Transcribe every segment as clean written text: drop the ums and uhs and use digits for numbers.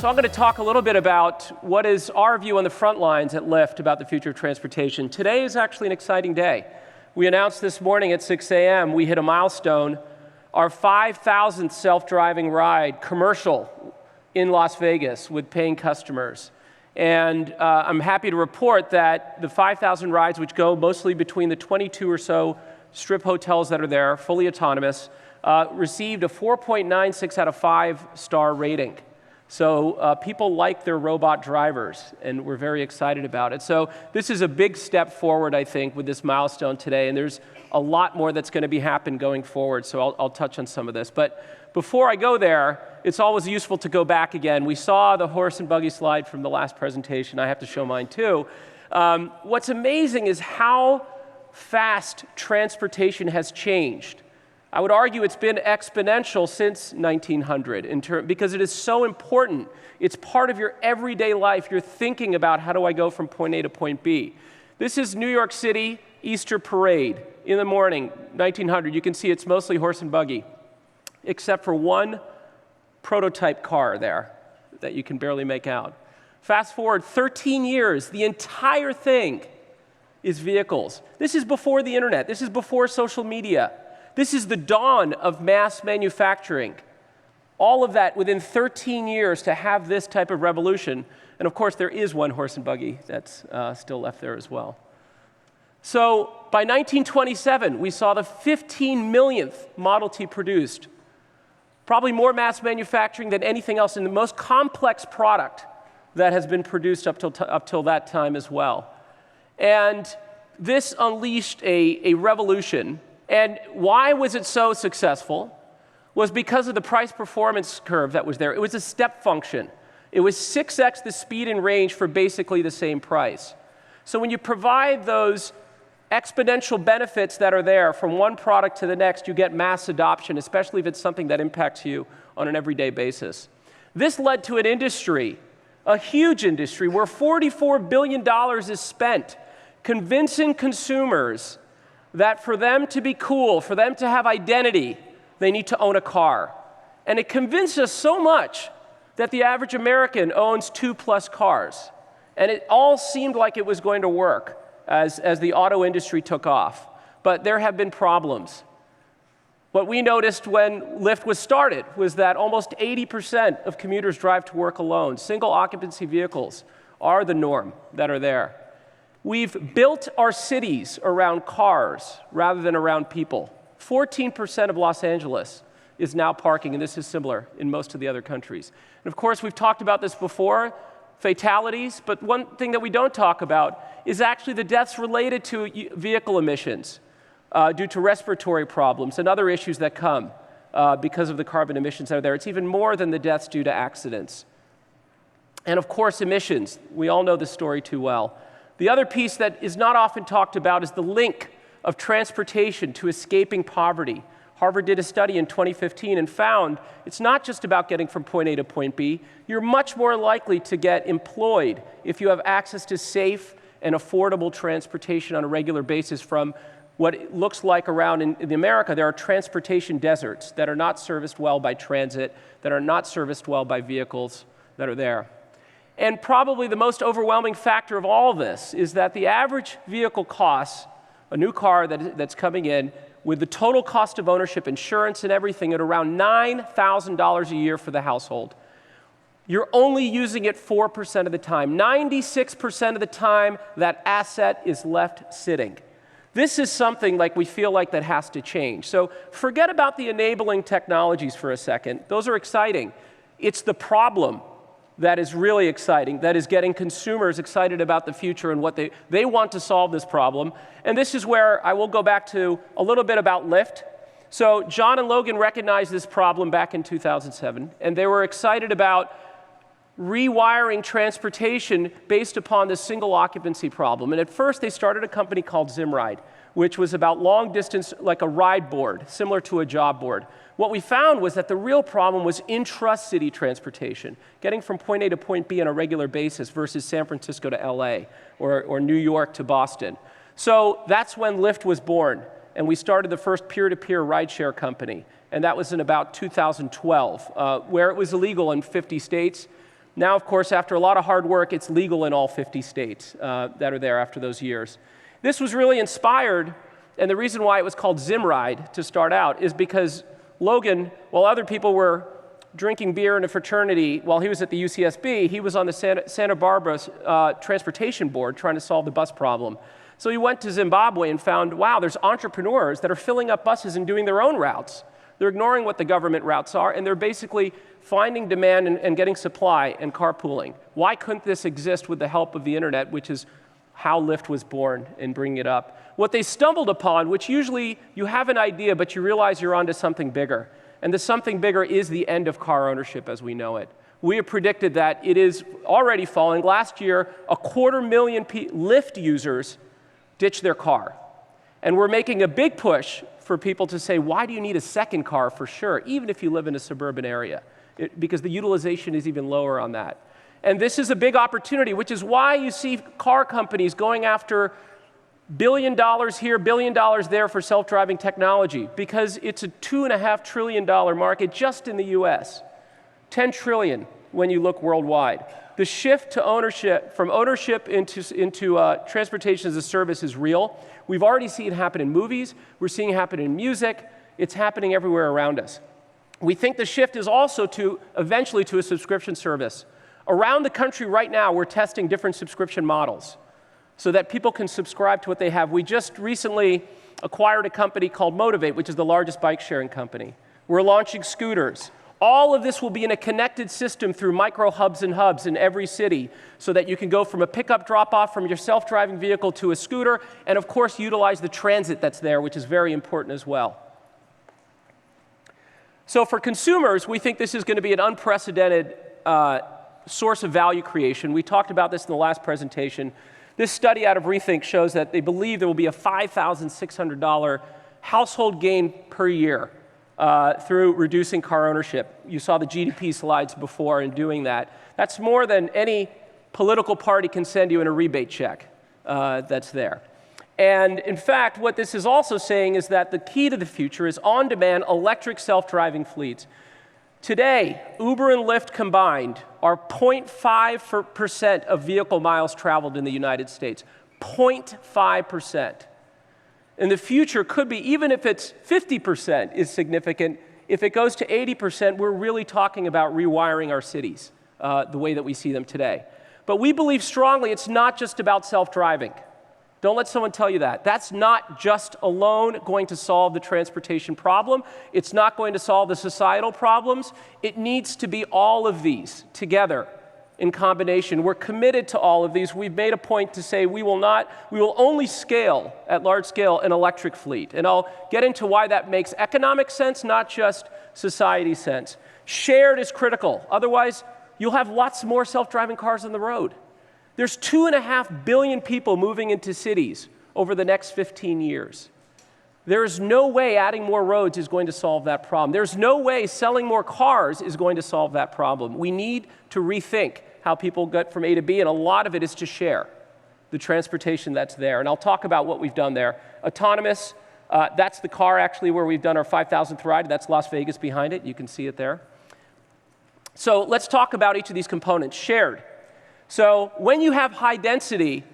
So I'm going to talk a little bit about what is our view on the front lines at Lyft about the future of transportation. Today is actually an exciting day. We announced this morning at 6 a.m. we hit a milestone, our 5,000th self-driving ride, commercial, in Las Vegas with paying customers. And I'm happy to report that the 5,000 rides, which go mostly between the 22 or so strip hotels that are there, fully autonomous, received a 4.96 out of 5-star rating. So people like their robot drivers, and we're very excited about it. So this is a big step forward, I think, with this milestone today, and there's a lot more that's going to be happening going forward, so I'll touch on some of this. But before I go there, it's always useful to go back again. We saw the horse and buggy slide from the last presentation. I have to show mine too. What's amazing is how fast transportation has changed. I would argue it's been exponential since 1900 because it is so important. It's part of your everyday life. You're thinking about, how do I go from point A to point B? This is New York City Easter Parade in the morning, 1900. You can see it's mostly horse and buggy, except for one prototype car there that you can barely make out. Fast forward 13 years, the entire thing is vehicles. This is before the internet. This is before social media. This is the dawn of mass manufacturing. All of that within 13 years to have this type of revolution. And of course, there is one horse and buggy that's still left there as well. So by 1927, we saw the 15 millionth Model T produced. Probably more mass manufacturing than anything else, in the most complex product that has been produced up till that time as well. And this unleashed a revolution. And why was it so successful? Was because of the price-performance curve that was there. It was a step function. It was 6x the speed and range for basically the same price. So when you provide those exponential benefits that are there from one product to the next, you get mass adoption, especially if it's something that impacts you on an everyday basis. This led to an industry, a huge industry, where $44 billion is spent convincing consumers that for them to be cool, for them to have identity, they need to own a car. And it convinced us so much that the average American owns 2+ cars. And it all seemed like it was going to work as the auto industry took off. But there have been problems. What we noticed when Lyft was started was that almost 80% of commuters drive to work alone. Single occupancy vehicles are the norm that are there. We've built our cities around cars rather than around people. 14% of Los Angeles is now parking, and this is similar in most of the other countries. And of course, we've talked about this before, fatalities, but one thing that we don't talk about is actually the deaths related to vehicle emissions due to respiratory problems and other issues that come because of the carbon emissions that are there. It's even more than the deaths due to accidents. And of course, emissions. We all know this story too well. The other piece that is not often talked about is the link of transportation to escaping poverty. Harvard did a study in 2015 and found it's not just about getting from point A to point B. You're much more likely to get employed if you have access to safe and affordable transportation on a regular basis from what it looks like around in America. There are transportation deserts that are not serviced well by transit, that are not serviced well by vehicles that are there. And probably the most overwhelming factor of all this is that the average vehicle costs, a new car that's coming in, with the total cost of ownership, insurance and everything, at around $9,000 a year for the household. You're only using it 4% of the time. 96% of the time, that asset is left sitting. This is something like we feel like that has to change. So forget about the enabling technologies for a second. Those are exciting. It's the problem that is really exciting, that is getting consumers excited about the future and what they want to solve this problem. And this is where I will go back to a little bit about Lyft. So John and Logan recognized this problem back in 2007, and they were excited about rewiring transportation based upon this single occupancy problem. And at first, they started a company called Zimride, which was about long distance, like a ride board, similar to a job board. What we found was that the real problem was intra-city transportation, getting from point A to point B on a regular basis versus San Francisco to LA or New York to Boston. So that's when Lyft was born, and we started the first peer-to-peer rideshare company, and that was in about 2012, where it was illegal in 50 states. Now, of course, after a lot of hard work, it's legal in all 50 states that are there after those years. This was really inspired, and the reason why it was called Zimride to start out is because Logan, while other people were drinking beer in a fraternity while he was at the UCSB, he was on the Santa Barbara Transportation Board trying to solve the bus problem. So he went to Zimbabwe and found, wow, there's entrepreneurs that are filling up buses and doing their own routes. They're ignoring what the government routes are, and they're basically finding demand and getting supply and carpooling. Why couldn't this exist with the help of the internet, which is how Lyft was born, and bringing it up? What they stumbled upon, which usually you have an idea, but you realize you're onto something bigger. And the something bigger is the end of car ownership as we know it. We have predicted that it is already falling. Last year, 250,000 Lyft users ditched their car. And we're making a big push for people to say, why do you need a second car for sure, even if you live in a suburban area? Because the utilization is even lower on that. And this is a big opportunity, which is why you see car companies going after $1 billion here, $1 billion there for self-driving technology, because it's a $2.5 trillion market just in the US, $10 trillion when you look worldwide. The shift to ownership, from ownership into transportation as a service is real. We've already seen it happen in movies. We're seeing it happen in music. It's happening everywhere around us. We think the shift is also eventually to a subscription service. Around the country right now, we're testing different subscription models so that people can subscribe to what they have. We just recently acquired a company called Motivate, which is the largest bike-sharing company. We're launching scooters. All of this will be in a connected system through micro hubs and hubs in every city so that you can go from a pickup drop-off from your self-driving vehicle to a scooter, and of course utilize the transit that's there, which is very important as well. So for consumers, we think this is going to be an unprecedented source of value creation. We talked about this in the last presentation. This study out of Rethink shows that they believe there will be a $5,600 household gain per year through reducing car ownership. You saw the GDP slides before in doing that. That's more than any political party can send you in a rebate check that's there. And in fact, what this is also saying is that the key to the future is on-demand electric self-driving fleets. Today, Uber and Lyft combined are 0.5% of vehicle miles traveled in the United States. 0.5%. In the future could be, even if it's 50% is significant, if it goes to 80%, we're really talking about rewiring our cities the way that we see them today. But we believe strongly it's not just about self-driving. Don't let someone tell you that. That's not just alone going to solve the transportation problem. It's not going to solve the societal problems. It needs to be all of these together in combination. We're committed to all of these. We've made a point to say we will only scale at large scale an electric fleet. And I'll get into why that makes economic sense, not just society sense. Shared is critical. Otherwise, you'll have lots more self-driving cars on the road. There's 2.5 billion people moving into cities over the next 15 years. There's no way adding more roads is going to solve that problem. There's no way selling more cars is going to solve that problem. We need to rethink how people get from A to B, and a lot of it is to share the transportation that's there. And I'll talk about what we've done there. Autonomous, that's the car actually where we've done our 5,000th ride. That's Las Vegas behind it. You can see it there. So let's talk about each of these components. Shared. So when you have high density,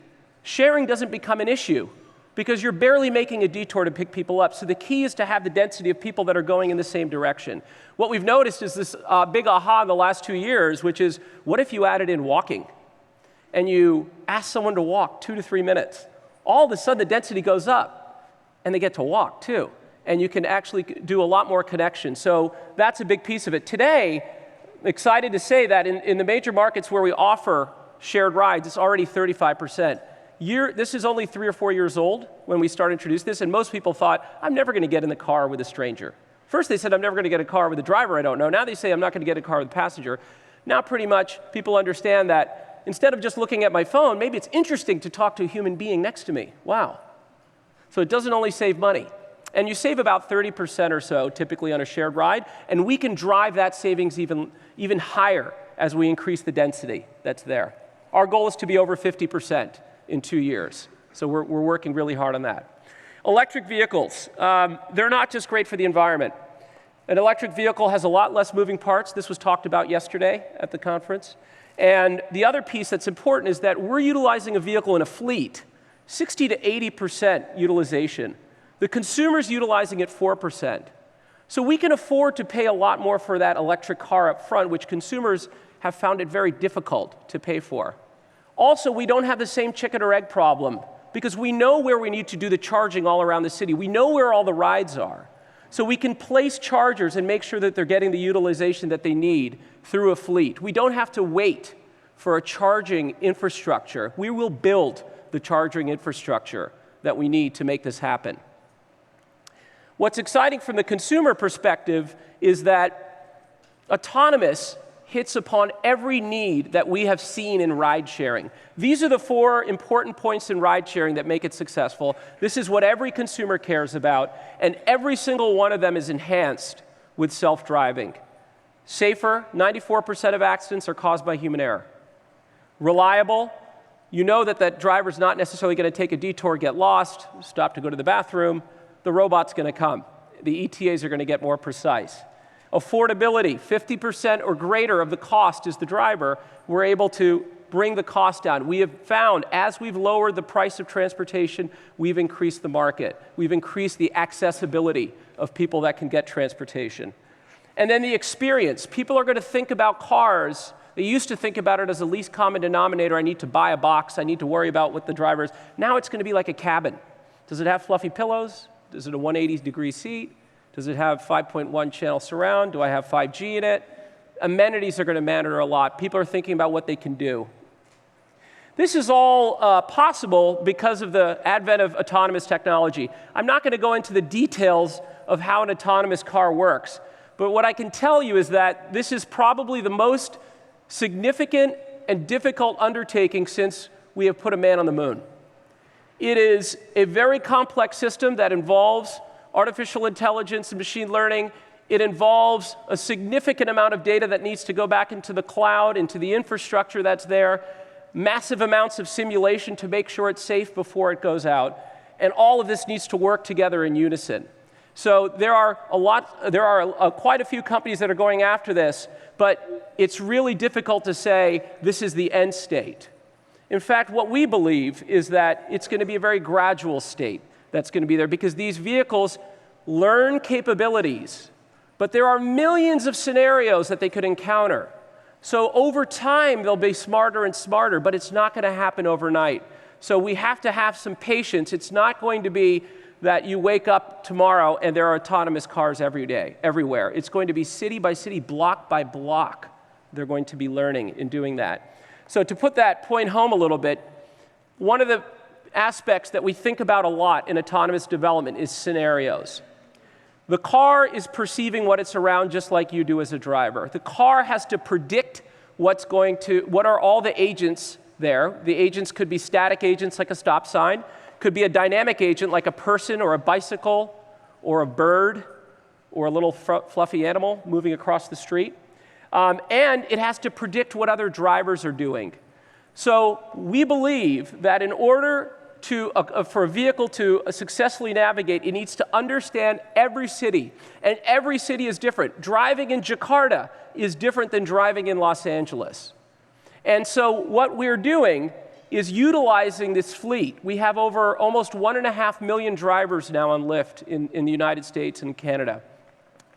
sharing doesn't become an issue because you're barely making a detour to pick people up. So the key is to have the density of people that are going in the same direction. What we've noticed is this big aha in the last 2 years, which is, what if you added in walking and you ask someone to walk 2 to 3 minutes? All of a sudden, the density goes up and they get to walk too. And you can actually do a lot more connection. So that's a big piece of it. Today, I'm excited to say that in the major markets where we offer shared rides, it's already 35%. This is only 3 or 4 years old when we started introducing this, and most people thought, I'm never going to get in the car with a stranger. First they said, I'm never going to get a car with a driver I don't know. Now they say, I'm not going to get a car with a passenger. Now pretty much people understand that instead of just looking at my phone, maybe it's interesting to talk to a human being next to me. Wow. So it doesn't only save money. And you save about 30% or so typically on a shared ride, and we can drive that savings even higher as we increase the density that's there. Our goal is to be over 50% in 2 years. So we're working really hard on that. Electric vehicles, they're not just great for the environment. An electric vehicle has a lot less moving parts. This was talked about yesterday at the conference. And the other piece that's important is that we're utilizing a vehicle in a fleet, 60 to 80% utilization. The consumer's utilizing it 4%. So we can afford to pay a lot more for that electric car up front, which consumers have found it very difficult to pay for. Also, we don't have the same chicken or egg problem because we know where we need to do the charging all around the city. We know where all the rides are. So we can place chargers and make sure that they're getting the utilization that they need through a fleet. We don't have to wait for a charging infrastructure. We will build the charging infrastructure that we need to make this happen. What's exciting from the consumer perspective is that autonomous hits upon every need that we have seen in ride sharing. These are the 4 important points in ride sharing that make it successful. This is what every consumer cares about, and every single one of them is enhanced with self-driving. Safer, 94% of accidents are caused by human error. Reliable, you know that that driver's not necessarily going to take a detour, get lost, stop to go to the bathroom. The robot's going to come. The ETAs are going to get more precise. Affordability, 50% or greater of the cost is the driver. We're able to bring the cost down. We have found, as we've lowered the price of transportation, we've increased the market. We've increased the accessibility of people that can get transportation. And then the experience. People are going to think about cars. They used to think about it as the least common denominator. I need to buy a box. I need to worry about what the driver is. Now it's going to be like a cabin. Does it have fluffy pillows? Is it a 180-degree seat? Does it have 5.1 channel surround? Do I have 5G in it? Amenities are going to matter a lot. People are thinking about what they can do. This is all possible because of the advent of autonomous technology. I'm not going to go into the details of how an autonomous car works, but what I can tell you is that this is probably the most significant and difficult undertaking since we have put a man on the moon. It is a very complex system that involves artificial intelligence and machine learning. It involves a significant amount of data that needs to go back into the cloud, into the infrastructure that's there, massive amounts of simulation to make sure it's safe before it goes out. And all of this needs to work together in unison. So there are quite a few companies that are going after this, but it's really difficult to say this is the end state. In fact, what we believe is that it's going to be a very gradual state that's going to be there because these vehicles learn capabilities, but there are millions of scenarios that they could encounter. So over time, they'll be smarter and smarter, but it's not going to happen overnight. So we have to have some patience. It's not going to be that you wake up tomorrow and there are autonomous cars every day, everywhere. It's going to be city by city, block by block. They're going to be learning in doing that. So to put that point home a little bit, one of the aspects that we think about a lot in autonomous development is scenarios. The car is perceiving what it's around just like you do as a driver. The car has to predict what are all the agents there. The agents could be static agents like a stop sign, could be a dynamic agent like a person or a bicycle or a bird or a little fluffy animal moving across the street. And it has to predict what other drivers are doing. So we believe that in order for a vehicle to successfully navigate, it needs to understand every city. And every city is different. Driving in Jakarta is different than driving in Los Angeles. And so what we're doing is utilizing this fleet. We have over almost 1.5 million drivers now on Lyft in the United States and Canada.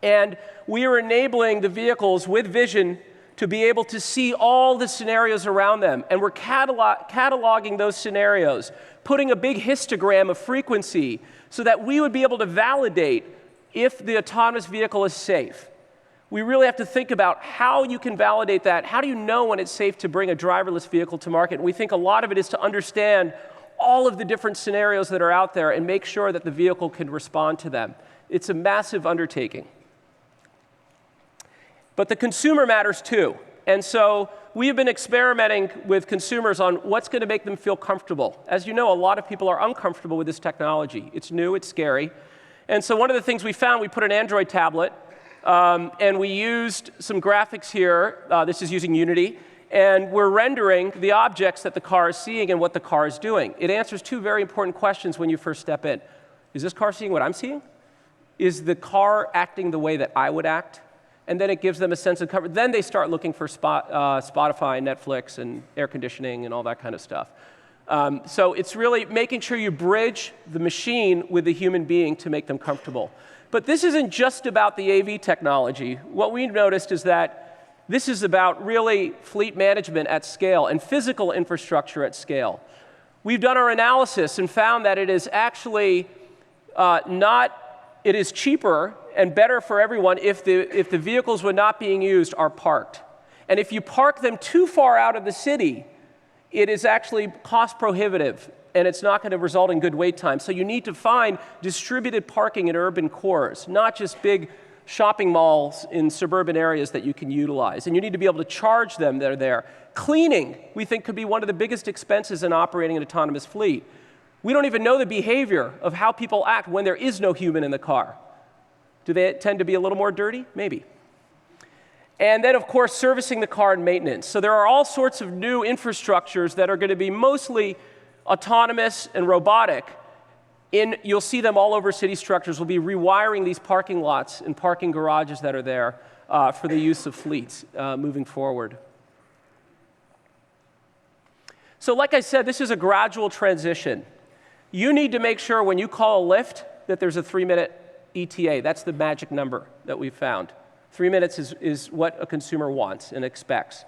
And we are enabling the vehicles with vision to be able to see all the scenarios around them. And we're cataloging those scenarios, putting a big histogram of frequency so that we would be able to validate if the autonomous vehicle is safe. We really have to think about how you can validate that. How do you know when it's safe to bring a driverless vehicle to market? And we think a lot of it is to understand all of the different scenarios that are out there and make sure that the vehicle can respond to them. It's a massive undertaking. But the consumer matters too. And so we have been experimenting with consumers on what's going to make them feel comfortable. As you know, a lot of people are uncomfortable with this technology. It's new, it's scary. And so one of the things we found, we put an Android tablet, and we used some graphics here. This is using Unity. And we're rendering the objects that the car is seeing and what the car is doing. It answers two very important questions when you first step in. Is this car seeing what I'm seeing? is the car acting the way that I would act? And then it gives them a sense of comfort. Then they start looking for Spotify, Netflix, and air conditioning, and all that kind of stuff. So it's really making sure you bridge the machine with the human being to make them comfortable. But this isn't just about the AV technology. What we noticed is that this is about really fleet management at scale and physical infrastructure at scale. We've done our analysis and found that it is actually it is cheaper and better for everyone if the vehicles when not being used are parked. And if you park them too far out of the city, it is actually cost prohibitive, and it's not going to result in good wait time. So you need to find distributed parking in urban cores, not just big shopping malls in suburban areas that you can utilize. And you need to be able to charge them that are there. Cleaning, we think, could be one of the biggest expenses in operating an autonomous fleet. We don't even know the behavior of how people act when there is no human in the car. Do they tend to be a little more dirty? Maybe. And then, of course, servicing the car and maintenance. So there are all sorts of new infrastructures that are going to be mostly autonomous and robotic. You'll see them all over city structures. We'll be rewiring these parking lots and parking garages that are there for the use of fleets moving forward. So like I said, this is a gradual transition. You need to make sure when you call a Lyft that there's a 3-minute ETA. That's the magic number that we've found. 3 minutes is what a consumer wants and expects.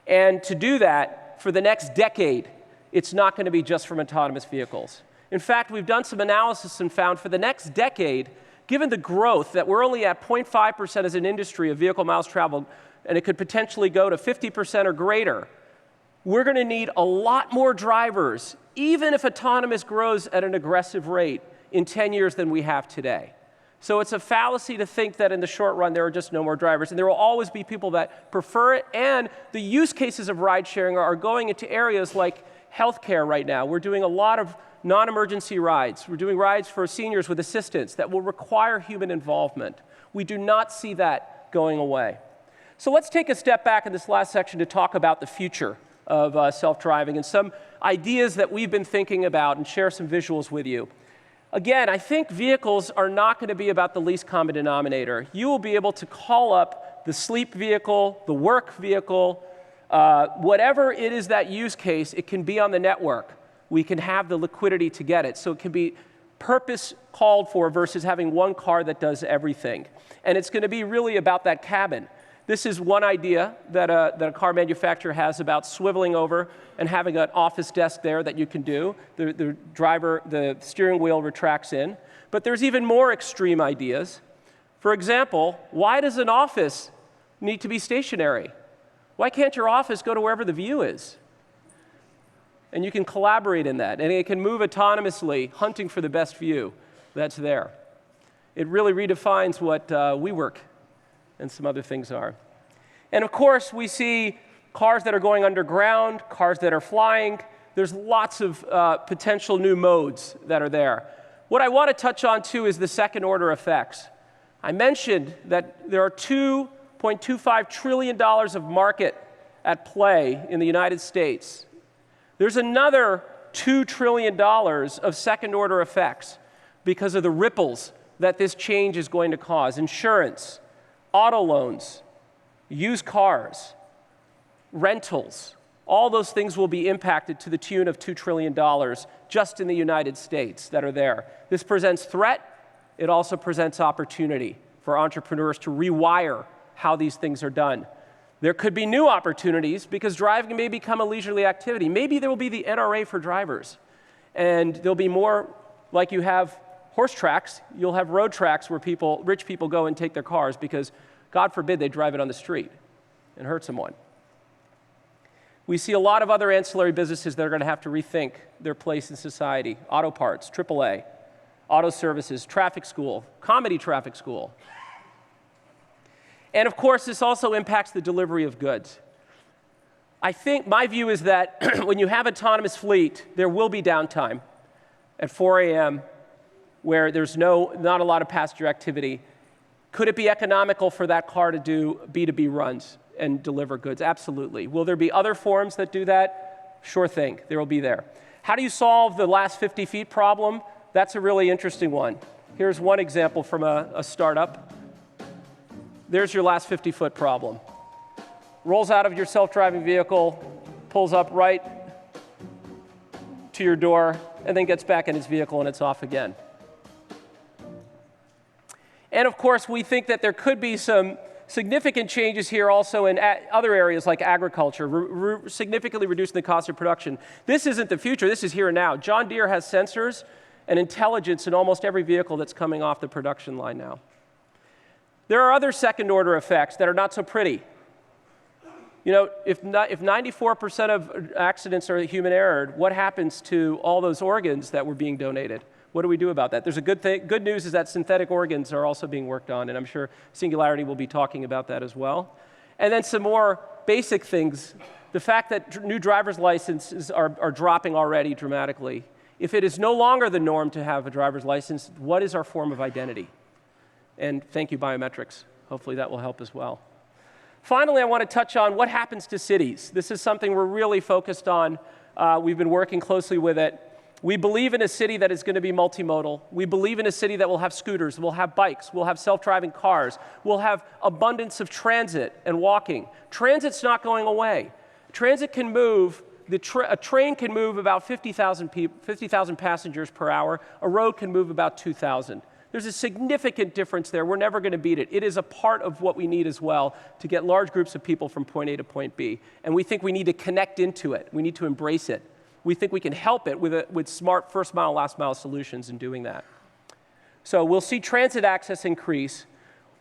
And to do that, for the next decade, it's not going to be just from autonomous vehicles. In fact, we've done some analysis and found for the next decade, given the growth that we're only at 0.5% as an industry of vehicle miles traveled, and it could potentially go to 50% or greater, we're going to need a lot more drivers, even if autonomous grows at an aggressive rate in 10 years than we have today. So it's a fallacy to think that in the short run there are just no more drivers. And there will always be people that prefer it. And the use cases of ride sharing are going into areas like healthcare right now. We're doing a lot of non-emergency rides. We're doing rides for seniors with assistance that will require human involvement. We do not see that going away. So let's take a step back in this last section to talk about the future of self-driving and some ideas that we've been thinking about and share some visuals with you. Again, I think vehicles are not going to be about the least common denominator. You will be able to call up the sleep vehicle, the work vehicle, whatever it is that use case, it can be on the network. We can have the liquidity to get it. So it can be purpose called for versus having one car that does everything. And it's going to be really about that cabin. This is one idea that a car manufacturer has about swiveling over and having an office desk there that you can do. The steering wheel retracts in. But there's even more extreme ideas. For example, why does an office need to be stationary? Why can't your office go to wherever the view is? And you can collaborate in that. And it can move autonomously, hunting for the best view that's there. It really redefines what WeWork and some other things are. And of course, we see cars that are going underground, cars that are flying. There's lots of potential new modes that are there. What I want to touch on, too, is the second-order effects. I mentioned that there are $2.25 trillion of market at play in the United States. There's another $2 trillion of second-order effects because of the ripples that this change is going to cause. Insurance, auto loans, used cars, rentals, all those things will be impacted to the tune of $2 trillion just in the United States that are there. This presents threat. It also presents opportunity for entrepreneurs to rewire how these things are done. There could be new opportunities because driving may become a leisurely activity. Maybe there will be the NRA for drivers. And there'll be more, like you have horse tracks, you'll have road tracks where rich people go and take their cars because, God forbid, they drive it on the street and hurt someone. We see a lot of other ancillary businesses that are going to have to rethink their place in society. Auto parts, AAA, auto services, traffic school, comedy traffic school. And of course, this also impacts the delivery of goods. I think my view is that when you have autonomous fleet, there will be downtime at 4 a.m. where there's not a lot of passenger activity. Could it be economical for that car to do B2B runs and deliver goods? Absolutely. Will there be other forms that do that? Sure thing, there will be there. How do you solve the last 50 feet problem? That's a really interesting one. Here's one example from a startup. There's your last 50-foot problem. Rolls out of your self-driving vehicle, pulls up right to your door, and then gets back in his vehicle and it's off again. And of course, we think that there could be some significant changes here also in other areas like agriculture, significantly reducing the cost of production. This isn't the future, this is here and now. John Deere has sensors and intelligence in almost every vehicle that's coming off the production line now. There are other second-order effects that are not so pretty. You know, if 94% of accidents are human errored, what happens to all those organs that were being donated? What do we do about that? There's a good thing. Good news is that synthetic organs are also being worked on, and I'm sure Singularity will be talking about that as well. And then some more basic things. The fact that new driver's licenses are dropping already dramatically. If it is no longer the norm to have a driver's license, what is our form of identity? And thank you, biometrics. Hopefully that will help as well. Finally, I want to touch on what happens to cities. This is something we're really focused on. We've been working closely with it. We believe in a city that is going to be multimodal. We believe in a city that will have scooters, will have bikes, will have self-driving cars, will have abundance of transit and walking. Transit's not going away. Transit can move, a train can move about 50,000 passengers per hour. A road can move about 2,000. There's a significant difference there. We're never going to beat it. It is a part of what we need as well to get large groups of people from point A to point B. And we think we need to connect into it. We need to embrace it. We think we can help it with smart first mile, last mile solutions in doing that. So we'll see transit access increase,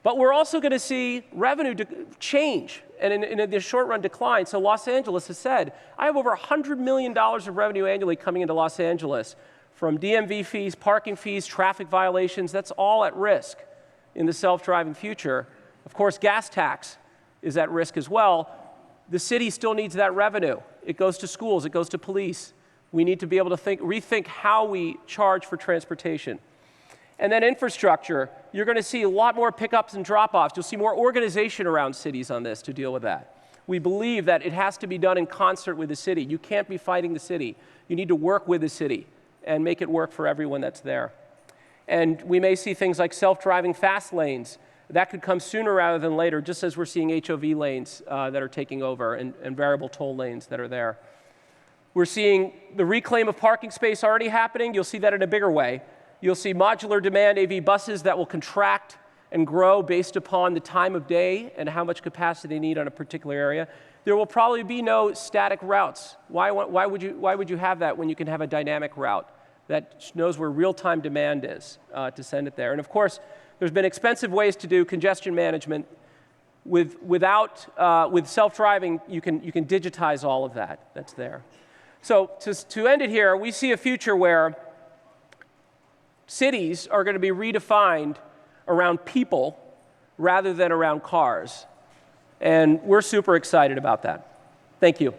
but we're also going to see revenue change and in the short run decline. So Los Angeles has said, I have over $100 million of revenue annually coming into Los Angeles from DMV fees, parking fees, traffic violations. That's all at risk in the self-driving future. Of course, gas tax is at risk as well. The city still needs that revenue. It goes to schools, it goes to police. We need to be able to rethink how we charge for transportation. And then infrastructure, you're going to see a lot more pickups and drop-offs. You'll see more organization around cities on this to deal with that. We believe that it has to be done in concert with the city. You can't be fighting the city. You need to work with the city and make it work for everyone that's there. And we may see things like self-driving fast lanes. That could come sooner rather than later, just as we're seeing HOV lanes that are taking over and variable toll lanes that are there. We're seeing the reclaim of parking space already happening. You'll see that in a bigger way. You'll see modular demand AV buses that will contract and grow based upon the time of day and how much capacity they need on a particular area. There will probably be no static routes. Why would you have that when you can have a dynamic route that knows where real-time demand is to send it there? And of course, there's been expensive ways to do congestion management. With self-driving, you can digitize all of that that's there. So to end it here, we see a future where cities are going to be redefined around people rather than around cars. And we're super excited about that. Thank you.